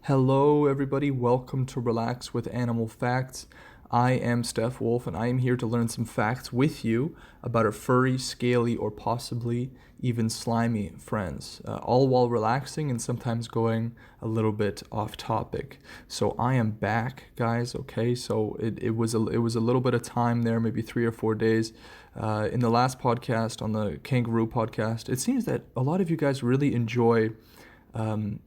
Hello, everybody. Welcome to Relax with Animal Facts. I am Steph Wolf, and I am here to learn some facts with you about our furry, scaly, or possibly even slimy friends, all while relaxing and sometimes going a little bit off topic. So I am back, guys. Okay, so it was a little bit of time there, maybe 3 or 4 days. In the last podcast, on the kangaroo podcast, it seems that a lot of you guys really enjoy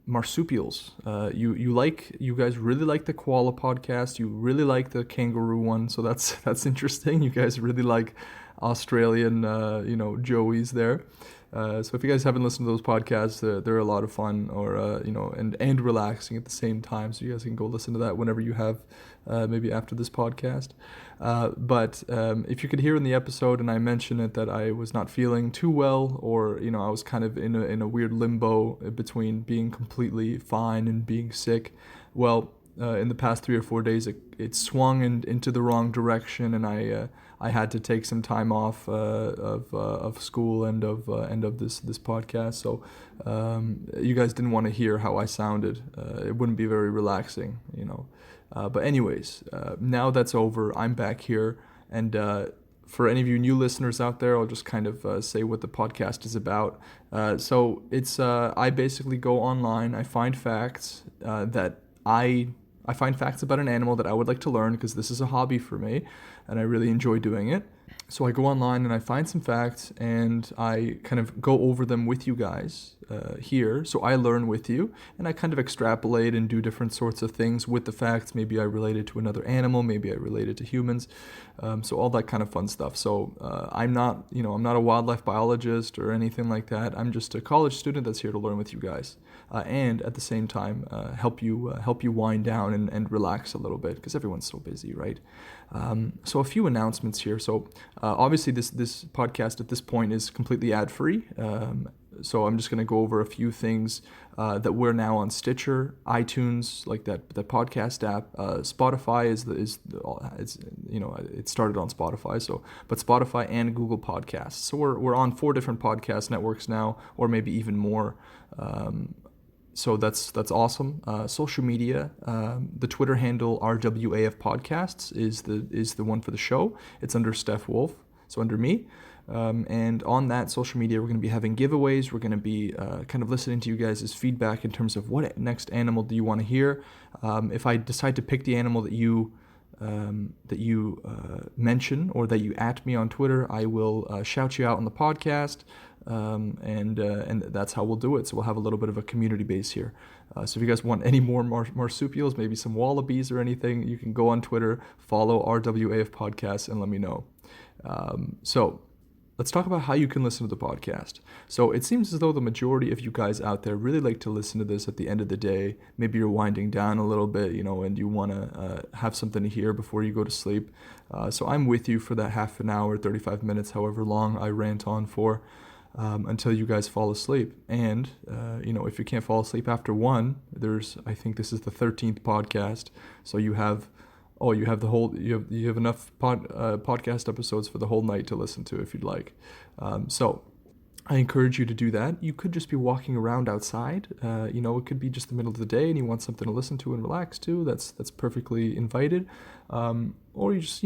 marsupials. You guys really like the koala podcast. You really like the kangaroo one, so that's interesting. You guys really like Australian, Joeys there. So if you guys haven't listened to those podcasts, they're a lot of fun, or and relaxing at the same time. So you guys can go listen to that whenever you have, maybe after this podcast. But if you could hear in the episode, and I mentioned it, that I was not feeling too well, or I was kind of in a weird limbo between being completely fine and being sick. Well, in the past 3 or 4 days, it swung into the wrong direction, and I had to take some time off of school and of this podcast. So you guys didn't want to hear how I sounded. It wouldn't be very relaxing. But anyways, now that's over. I'm back here, and for any of you new listeners out there, I'll just kind of say what the podcast is about. So it's I basically go online. I find facts I find facts about an animal that I would like to learn, because this is a hobby for me and I really enjoy doing it. So I go online and I find some facts, and I kind of go over them with you guys here. So I learn with you, and I kind of extrapolate and do different sorts of things with the facts. Maybe I relate it to another animal, maybe I relate it to humans. So all that kind of fun stuff. So I'm not a wildlife biologist or anything like that. I'm just a college student that's here to learn with you guys, and at the same time help you wind down and relax a little bit, because everyone's so busy, right? So a few announcements here. So obviously this podcast at this point is completely ad-free. So I'm just going to go over a few things that we're now on Stitcher, iTunes, like that podcast app. Spotify it started on Spotify. But Spotify and Google Podcasts. So we're on 4 different podcast networks now, or maybe even more. So that's awesome. Social media, the Twitter handle RWAF Podcasts is the one for the show. It's under Steph Wolf, so under me. And on that social media, we're going to be having giveaways. We're going to be kind of listening to you guys' feedback in terms of what next animal do you want to hear. If I decide to pick the animal that you mention, or that you at me on Twitter, I will shout you out on the podcast, and that's how we'll do it. So we'll have a little bit of a community base here. So if you guys want any more marsupials, maybe some wallabies or anything, you can go on Twitter, follow RWAF Podcast, and let me know. So let's talk about how you can listen to the podcast. So it seems as though the majority of you guys out there really like to listen to this at the end of the day. Maybe you're winding down a little bit, and you want to have something to hear before you go to sleep. So I'm with you for that half an hour, 35 minutes, however long I rant on for, until you guys fall asleep. And, if you can't fall asleep after one, I think this is the 13th podcast. So you have enough podcast episodes for the whole night to listen to if you'd like. So I encourage you to do that. You could just be walking around outside. It could be just the middle of the day and you want something to listen to and relax to. That's perfectly invited. Or you just,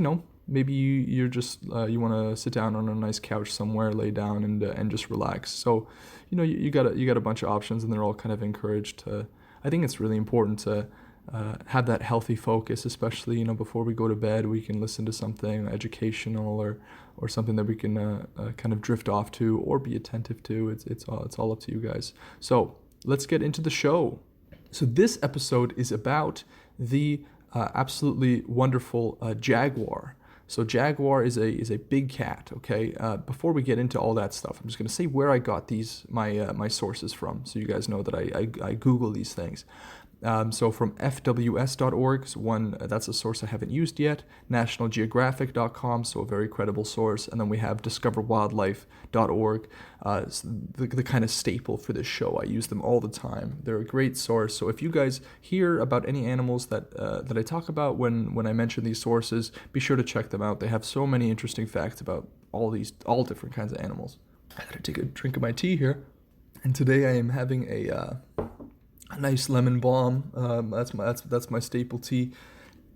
maybe you're just you want to sit down on a nice couch somewhere, lay down and just relax. So, you got a bunch of options, and they're all kind of encouraged to. I think it's really important to have that healthy focus, especially before we go to bed. We can listen to something educational or something that we can kind of drift off to or be attentive to. It's all up to you guys. So let's get into the show. So this episode is about the absolutely wonderful Jaguar. So Jaguar is a big cat. Okay. Before we get into all that stuff, I'm just going to say where I got my sources from, so you guys know that I Google these things. So from fws.org, that's a source I haven't used yet, nationalgeographic.com, so a very credible source, and then we have discoverwildlife.org, the kind of staple for this show. I use them all the time. They're a great source. So if you guys hear about any animals that I talk about when I mention these sources, be sure to check them out. They have so many interesting facts about all different kinds of animals. I gotta take a drink of my tea here, and today I am having a nice lemon balm. That's my staple tea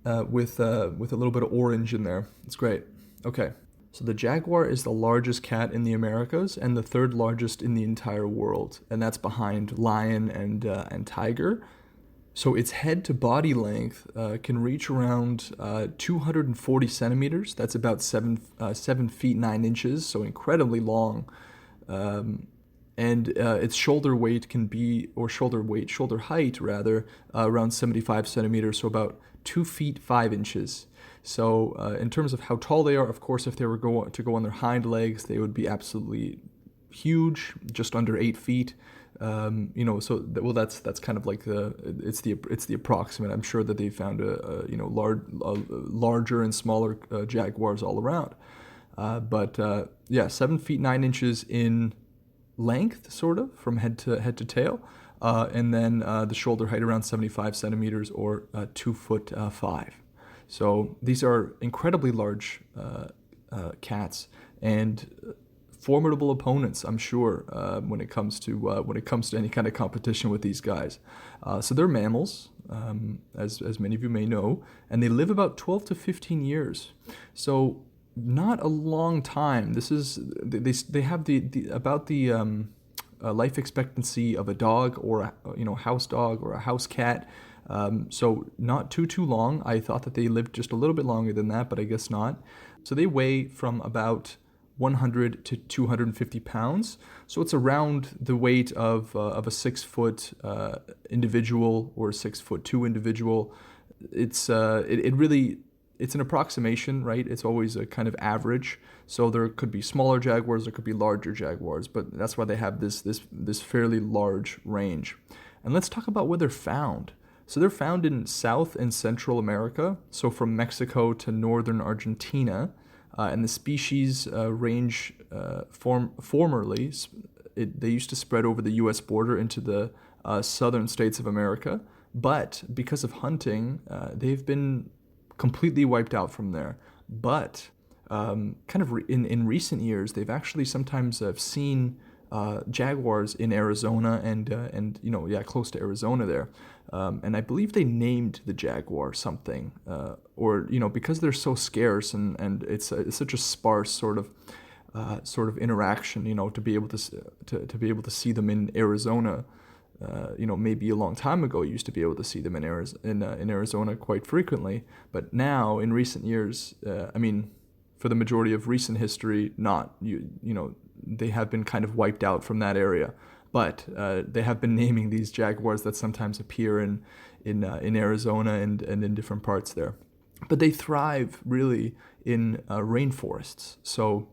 with a little bit of orange in there. It's great. Okay. So the jaguar is the largest cat in the Americas and the third largest in the entire world, and that's behind lion and tiger. So its head to body length can reach around 240 centimeters. That's about 7 feet 9 inches. So incredibly long. And its shoulder weight can be, or shoulder height rather, around 75 centimeters. So about 2 feet 5 inches. So in terms of how tall they are, of course, if they were to go on their hind legs, they would be absolutely huge, just under 8 feet. That's kind of like it's the approximate. I'm sure that they found larger and smaller jaguars all around. But 7 feet 9 inches in length, sort of from head to tail, and then the shoulder height around 75 centimeters or 2 foot 5. So these are incredibly large cats and formidable opponents, I'm sure, when it comes to any kind of competition with these guys. So they're mammals, as many of you may know, and they live about 12 to 15 years. So not a long time. They have the life expectancy of a dog or a house dog or a house cat. So not too long. I thought that they lived just a little bit longer than that, but I guess not. So they weigh from about 100 to 250 pounds. So it's around the weight of a 6 foot individual or a 6'2" individual. It's an approximation, right? It's always a kind of average. So there could be smaller jaguars, there could be larger jaguars, but that's why they have this fairly large range. And let's talk about where they're found. So they're found in South and Central America, so from Mexico to northern Argentina. And the species range formerly, they used to spread over the U.S. border into the southern states of America. But because of hunting, they've been completely wiped out from there. But in recent years, they've actually sometimes seen jaguars in Arizona and close to Arizona there. And I believe they named the jaguar something, because they're so scarce and it's such a sparse sort of interaction, to be able to see them in Arizona. Maybe a long time ago, you used to be able to see them in Arizona quite frequently, but now in recent years, for the majority of recent history, they have been kind of wiped out from that area. But they have been naming these jaguars that sometimes appear in Arizona and in different parts there. But they thrive really in rainforests. So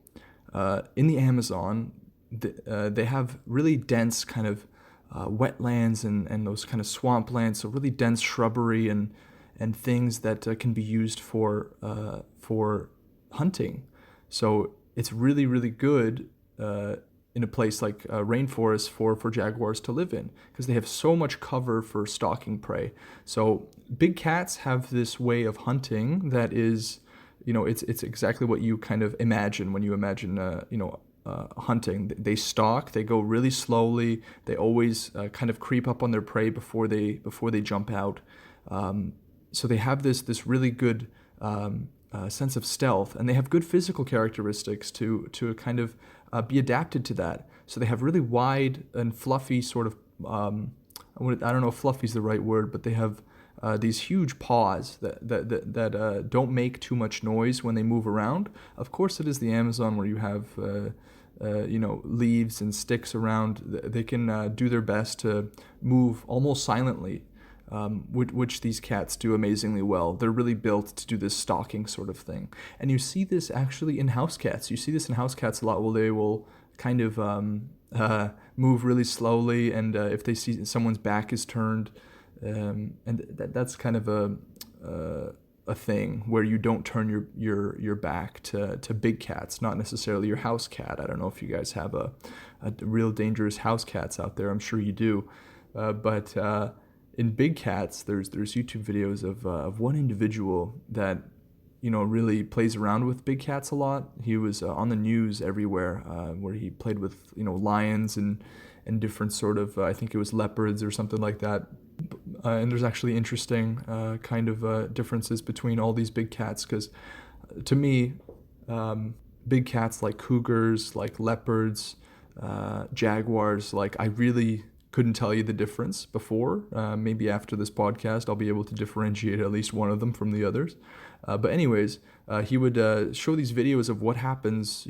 in the Amazon, they have really dense kind of wetlands and those kind of swamplands, so really dense shrubbery and things that can be used for hunting. So it's really, really good in a place like rainforest for jaguars to live in, because they have so much cover for stalking prey. So big cats have this way of hunting that is, it's exactly what you kind of imagine when you imagine, hunting. They stalk, they go really slowly, they always kind of creep up on their prey before they jump out. So they have this really good sense of stealth, and they have good physical characteristics to kind of be adapted to that. So they have really wide and fluffy sort of, I don't know if fluffy is the right word, but they have these huge paws that don't make too much noise when they move around. Of course, it is the Amazon where you have leaves and sticks around. They can do their best to move almost silently, which these cats do amazingly well. They're really built to do this stalking sort of thing. And you see this actually in house cats. You see this in house cats a lot, where they will kind of move really slowly, and if they see someone's back is turned, and that's kind of a thing where you don't turn your back to big cats, not necessarily your house cat. I don't know if you guys have a real dangerous house cats out there. I'm sure you do, but in big cats, there's YouTube videos of one individual that really plays around with big cats a lot. He was on the news everywhere, where he played with lions and and different sort of, I think it was leopards or something like that. And there's actually interesting differences between all these big cats, because to me, big cats like cougars, like leopards, jaguars, like I really couldn't tell you the difference before. Maybe after this podcast, I'll be able to differentiate at least one of them from the others. But anyways, he would show these videos of what happens,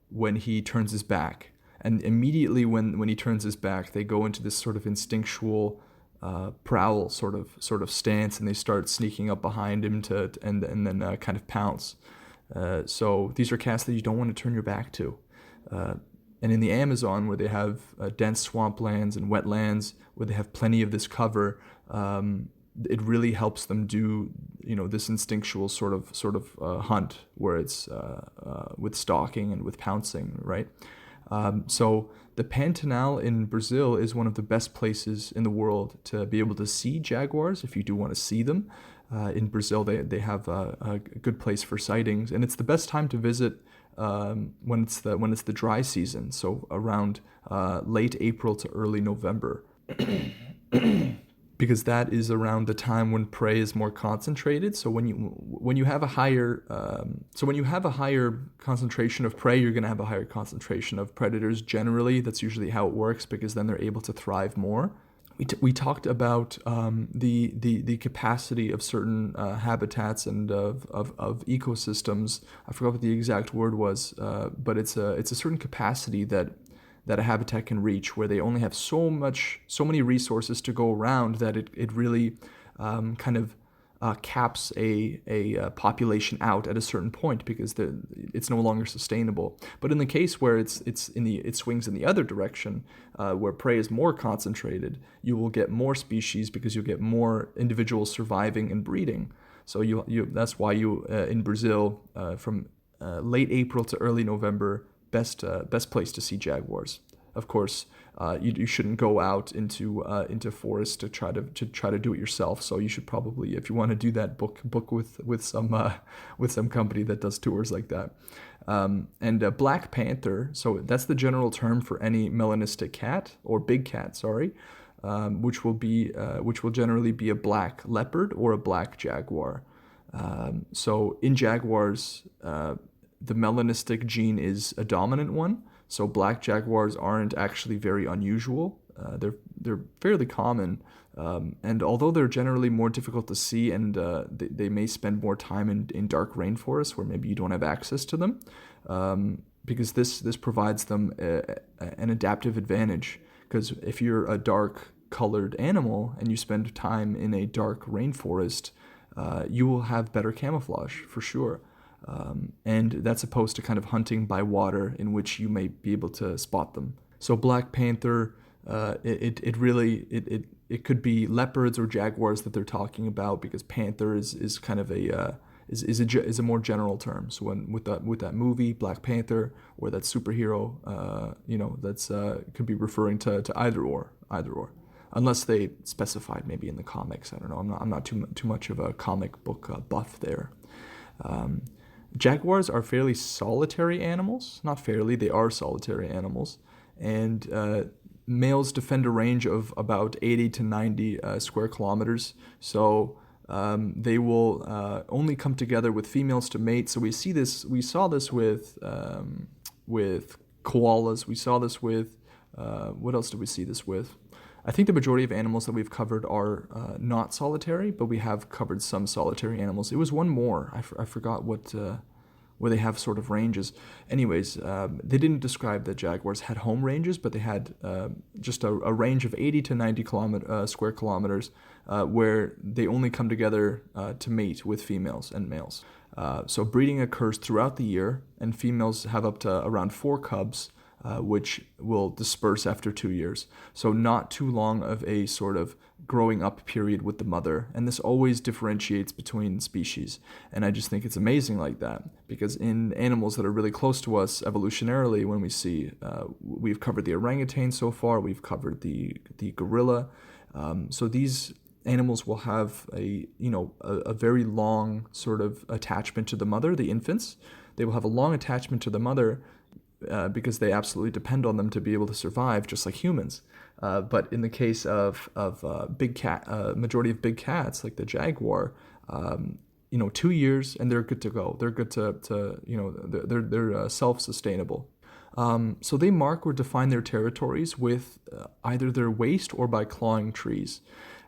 when he turns his back. And immediately when he turns his back, they go into this sort of instinctual prowl sort of stance, and they start sneaking up behind him and then kind of pounce. So these are cats that you don't want to turn your back to. And in the Amazon, where they have dense swamplands and wetlands, where they have plenty of this cover, it really helps them do this instinctual sort of hunt, where it's with stalking and with pouncing, right? So the Pantanal in Brazil is one of the best places in the world to be able to see jaguars if you do want to see them. In Brazil, they have a good place for sightings, and it's the best time to visit when it's the dry season, so around late April to early November. Because that is around the time when prey is more concentrated. So when you have a higher concentration of prey, you're going to have a higher concentration of predators. Generally, that's usually how it works, because then they're able to thrive more. We talked about the capacity of certain habitats and of ecosystems. I forgot what the exact word was, but it's a certain capacity that a habitat can reach, where they only have so many resources to go around, that it really caps a population out at a certain point, because it's no longer sustainable. But in the case where it swings in the other direction, where prey is more concentrated, you will get more species, because you'll get more individuals surviving and breeding. So that's why in Brazil, from late April to early November, best place to see jaguars. Of course, you shouldn't go out into forest to try to do it yourself. So you should probably, if you want to do that, book with some company that does tours like that. And black panther. So that's the general term for any melanistic cat, or big cat. Sorry. Which will generally be a black leopard or a black jaguar. So in jaguars, the melanistic gene is a dominant one, so black jaguars aren't actually very unusual. They're fairly common, and although they're generally more difficult to see, and they may spend more time in dark rainforests where maybe you don't have access to them, because this provides them an adaptive advantage. Because if you're a dark colored animal and you spend time in a dark rainforest, you will have better camouflage for sure. And that's opposed to kind of hunting by water, in which you may be able to spot them. So black panther, it could be leopards or jaguars that they're talking about, because panther is kind of is a more general term. So with that movie Black Panther, or that superhero, that's could be referring to either or, unless they specified maybe in the comics. I don't know. I'm not too much of a comic book buff there. Jaguars are fairly solitary animals. Not fairly, they are solitary animals. And males defend a range of about 80 to 90 square kilometers. So they will only come together with females to mate. So we saw this with koalas. We saw this with, what else did we see this with? I think the majority of animals that we've covered are not solitary, but we have covered some solitary animals. It was one more. I forgot where they have sort of ranges. Anyways, they didn't describe that jaguars had home ranges, but they had just a range of 80 to 90 square kilometers, where they only come together to mate with females and males. So breeding occurs throughout the year, and females have up to around 4 cubs, which will disperse after 2 years. So not too long of a sort of growing up period with the mother. And this always differentiates between species. And I just think it's amazing like that, because in animals that are really close to us evolutionarily, when we see, we've covered the orangutan so far, we've covered the gorilla. So these animals will have a very long sort of attachment to the mother, the infants. They will have a long attachment to the mother, because they absolutely depend on them to be able to survive, just like humans. But in the case of big cat, majority of big cats like the jaguar, 2 years and they're good to go. They're good to they're self-sustainable. So they mark or define their territories with either their waist or by clawing trees.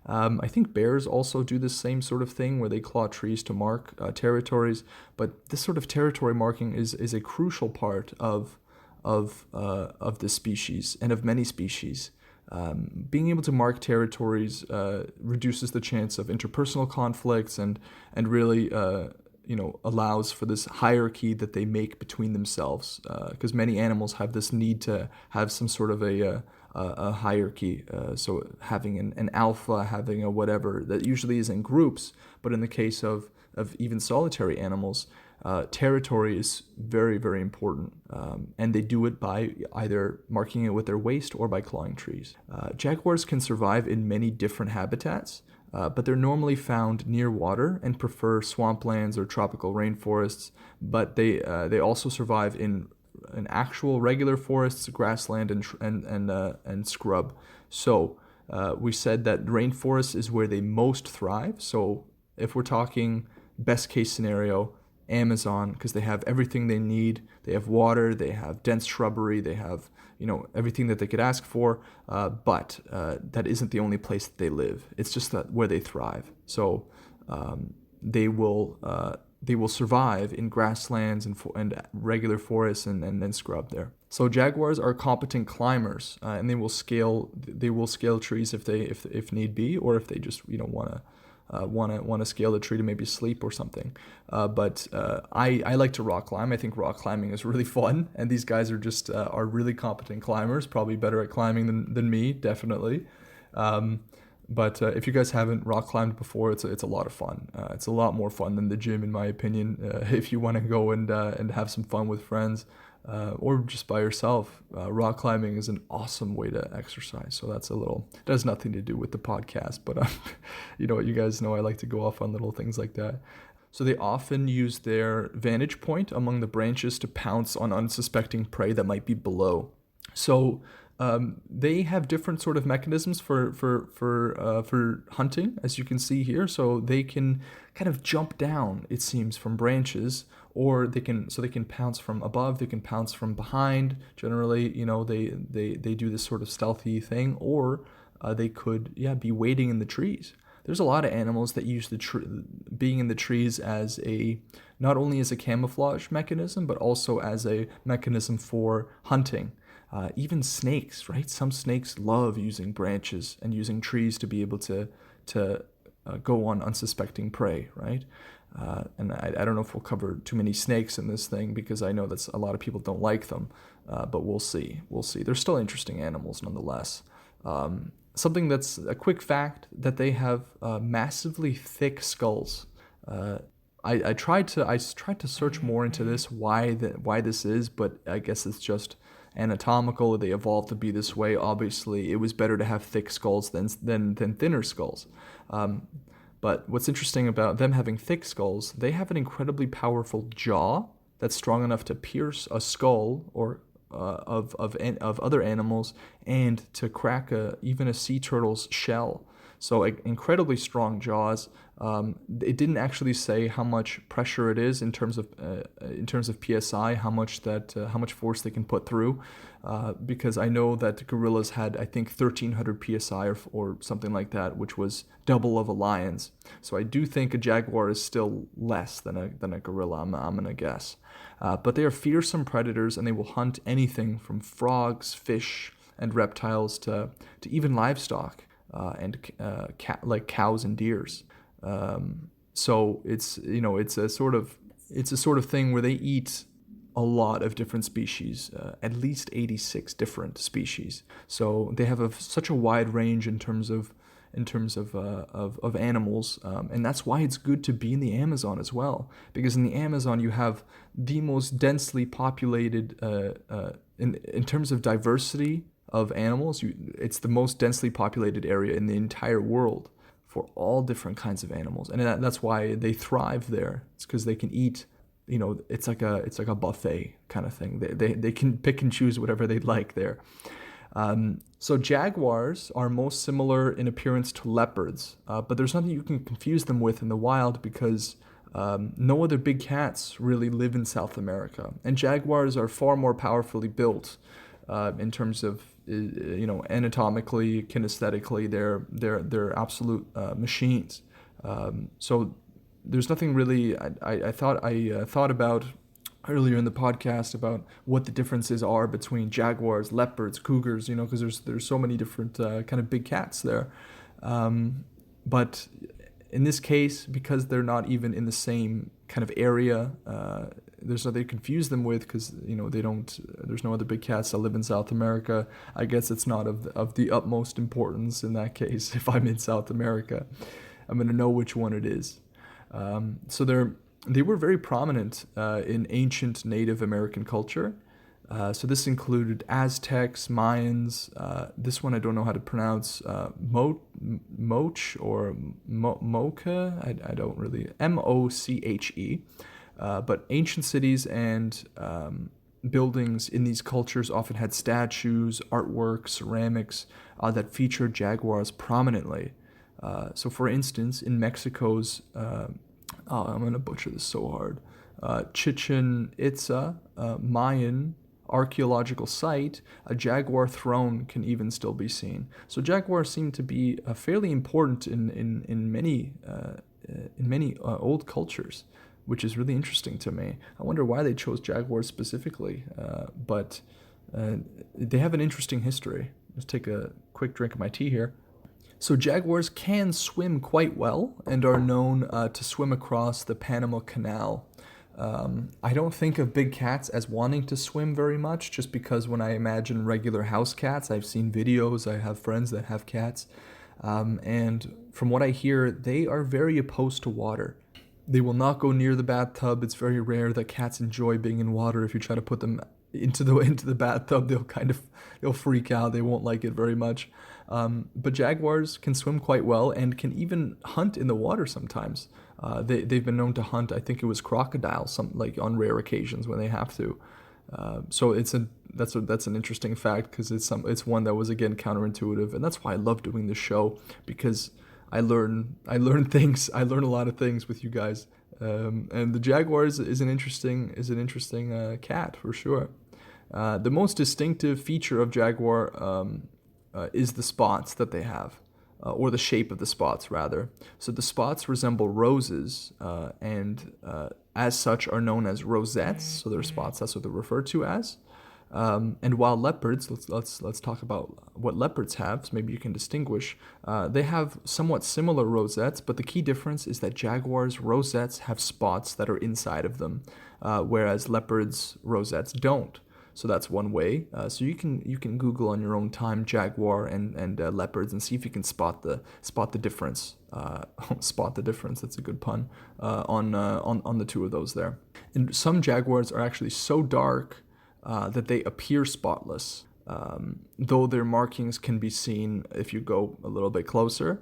I think bears also do the same sort of thing where they claw trees to mark territories, but this sort of territory marking is a crucial part of this species and of many species. Being able to mark territories reduces the chance of interpersonal conflicts and really allows for this hierarchy that they make between themselves, because many animals have this need to have some sort of a hierarchy. So having an alpha, having a whatever, that usually is in groups, but in the case of even solitary animals, territory is very, very important, and they do it by either marking it with their waist or by clawing trees. Jaguars can survive in many different habitats, but they're normally found near water and prefer swamplands or tropical rainforests, but they also survive in actual regular forests, grassland, and scrub. So we said that rainforest is where they most thrive. So if we're talking best case scenario, Amazon, because they have everything they need. They have water, they have dense shrubbery, they have everything that they could ask for. But that isn't the only place that they live. It's just that where they thrive. So they will survive in grasslands and regular forests and scrub there. So jaguars are competent climbers, and they will scale trees if need be, or if they just want to scale the tree to maybe sleep or something. But I like to rock climb. I think rock climbing is really fun, and these guys are really competent climbers, probably better at climbing than me, definitely. But if you guys haven't rock climbed before, it's a lot of fun. It's a lot more fun than the gym, in my opinion. If you want to go and have some fun with friends, or just by yourself, rock climbing is an awesome way to exercise. So it has nothing to do with the podcast, but you guys know I like to go off on little things like that. So they often use their vantage point among the branches to pounce on unsuspecting prey that might be below. So they have different sort of mechanisms for hunting, as you can see here. So they can kind of jump down, it seems, from branches, or they can pounce from above. They can pounce from behind. Generally, they do this sort of stealthy thing, or they could be waiting in the trees. There's a lot of animals that use being in the trees as not only as a camouflage mechanism, but also as a mechanism for hunting. Even snakes, right? Some snakes love using branches and using trees to be able to go on unsuspecting prey, right? And I don't know if we'll cover too many snakes in this thing, because I know that a lot of people don't like them, but we'll see. They're still interesting animals nonetheless. Something that's a quick fact, that they have massively thick skulls. I tried to search more into this, why this is, but I guess it's just anatomical. They evolved to be this way. Obviously, it was better to have thick skulls than thinner skulls. But what's interesting about them having thick skulls, they have an incredibly powerful jaw that's strong enough to pierce a skull or of other animals, and to crack even a sea turtle's shell. So incredibly strong jaws. It didn't actually say how much pressure it is in terms of psi, how much force they can put through, because I know that gorillas had, I think, 1,300 psi or something like that, which was double of a lion's. So I do think a jaguar is still less than a gorilla. I'm gonna guess, but they are fearsome predators, and they will hunt anything from frogs, fish, and reptiles to even livestock. Like cows and deers. So it's a sort of thing where they eat a lot of different species, at least 86 different species. So they have such a wide range in terms of animals, and that's why it's good to be in the Amazon as well, because in the Amazon you have the most densely populated, in terms of diversity of animals, it's the most densely populated area in the entire world for all different kinds of animals, and that's why they thrive there. It's because they can eat it's like a buffet kind of thing. They can pick and choose whatever they'd like there. So jaguars are most similar in appearance to leopards, but there's nothing you can confuse them with in the wild because no other big cats really live in South America, and jaguars are far more powerfully built in terms of anatomically, kinesthetically. They're absolute machines. So there's nothing really. I thought about earlier in the podcast about what the differences are between jaguars, leopards, cougars, because there's so many different kind of big cats there. But in this case, because they're not even in the same kind of area, there's nothing to confuse them with because they don't. There's no other big cats that live in South America. I guess it's not of the utmost importance in that case. If I'm in South America, I'm gonna know which one it is. So they were very prominent in ancient Native American culture. So this included Aztecs, Mayans. This one I don't know how to pronounce. Moche or Mocha. I don't really. Moche. But ancient cities and buildings in these cultures often had statues, artwork, ceramics that featured jaguars prominently. So, for instance, in Mexico's, I'm going to butcher this so hard, Chichen Itza, Mayan archaeological site, a jaguar throne can even still be seen. So jaguars seem to be fairly important in many old cultures, which is really interesting to me. I wonder why they chose jaguars specifically, but they have an interesting history. Let's take a quick drink of my tea here. So jaguars can swim quite well and are known to swim across the Panama Canal. I don't think of big cats as wanting to swim very much, just because when I imagine regular house cats, I've seen videos, I have friends that have cats, and from what I hear, they are very opposed to water. They will not go near the bathtub. It's very rare that cats enjoy being in water. If you try to put them into the bathtub, they'll freak out. They won't like it very much. But jaguars can swim quite well and can even hunt in the water sometimes. They've been known to hunt. I think it was crocodiles, on rare occasions when they have to. So that's an interesting fact because it's one that was again counterintuitive, and that's why I love doing this show, because I learn things. I learn a lot of things with you guys. And the jaguar is an interesting cat for sure. The most distinctive feature of jaguar is the spots that they have, or the shape of the spots rather. So the spots resemble roses, and as such are known as rosettes. So they're spots. That's what they're referred to as. And while leopards, let's talk about what leopards have, so maybe you can distinguish. They have somewhat similar rosettes, but the key difference is that jaguars' rosettes have spots that are inside of them, whereas leopards' rosettes don't. So that's one way. So you can Google on your own time jaguar and leopards and see if you can spot the difference. Spot the difference. That's a good pun. On the two of those there. And some jaguars are actually so dark that they appear spotless, though their markings can be seen if you go a little bit closer.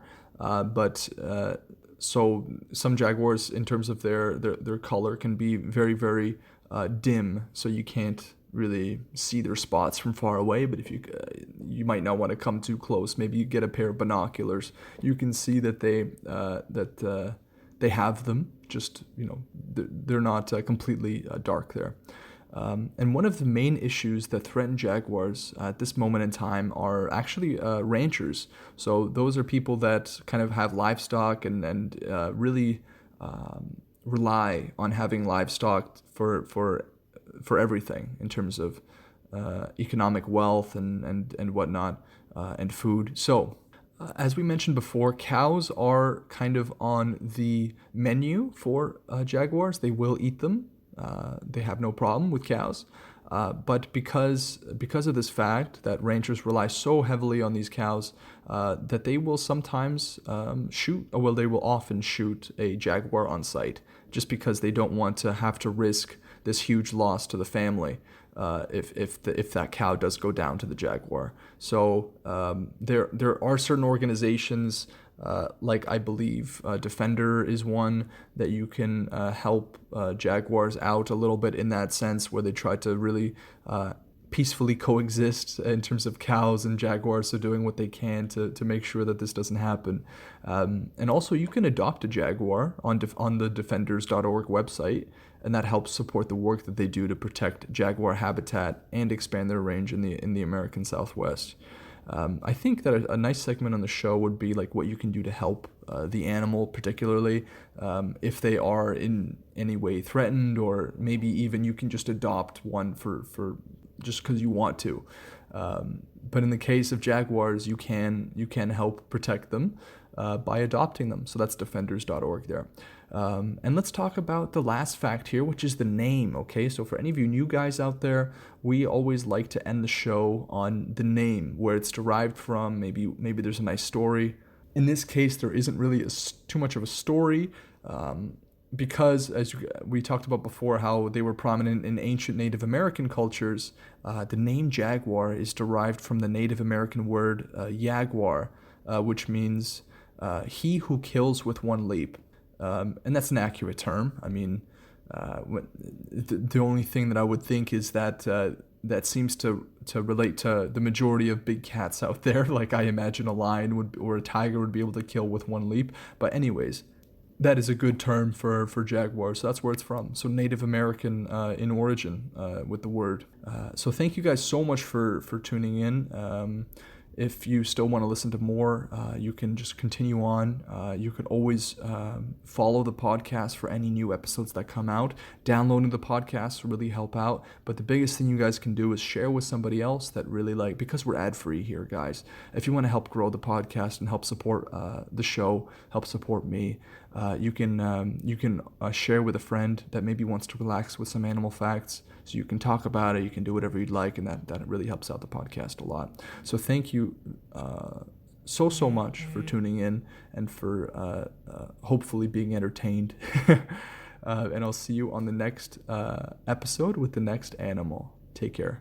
So some jaguars, in terms of their color, can be very, very dim, so you can't really see their spots from far away. But if you might not want to come too close. Maybe you get a pair of binoculars. You can see that they have them. Just they're not completely dark there. And one of the main issues that threaten jaguars at this moment in time are actually ranchers. So those are people that kind of have livestock and really rely on having livestock for everything in terms of economic wealth and whatnot, and food. So as we mentioned before, cows are kind of on the menu for jaguars. They will eat them. They have no problem with cows, but because of this fact that ranchers rely so heavily on these cows, that they will sometimes they will often shoot a jaguar on sight, just because they don't want to have to risk this huge loss to the family if that cow does go down to the jaguar. So there are certain organizations like I believe Defender is one that you can help jaguars out a little bit in that sense, where they try to really peacefully coexist in terms of cows and jaguars, so doing what they can to make sure that this doesn't happen. And also, you can adopt a jaguar on the defenders.org website, and that helps support the work that they do to protect jaguar habitat and expand their range in the American Southwest. I think that a nice segment on the show would be like what you can do to help the animal, particularly if they are in any way threatened, or maybe even you can just adopt one for just because you want to. But in the case of jaguars, you can help protect them by adopting them. So that's defenders.org there. And let's talk about the last fact here, which is the name. Okay, so for any of you new guys out there, we always like to end the show on the name, where it's derived from. Maybe there's a nice story. In this case, there isn't really too much of a story. Because, as we talked about before, how they were prominent in ancient Native American cultures, the name Jaguar is derived from the Native American word Jaguar, which means he who kills with one leap. And that's an accurate term. I mean, the only thing that I would think is that that seems to relate to the majority of big cats out there. Like I imagine a lion or a tiger would be able to kill with one leap. But anyways, that is a good term for jaguar, so that's where it's from. So Native American in origin with the word. So thank you guys so much for tuning in. If you still want to listen to more, you can just continue on. You can always follow the podcast for any new episodes that come out. Downloading the podcast will really help out. But the biggest thing you guys can do is share with somebody else that really because we're ad-free here, guys. If you want to help grow the podcast and help support the show, help support me, you can share with a friend that maybe wants to relax with some animal facts. So you can talk about it, you can do whatever you'd like, and that really helps out the podcast a lot. So thank you so much for tuning in and for hopefully being entertained. And I'll see you on the next episode with the next animal. Take care.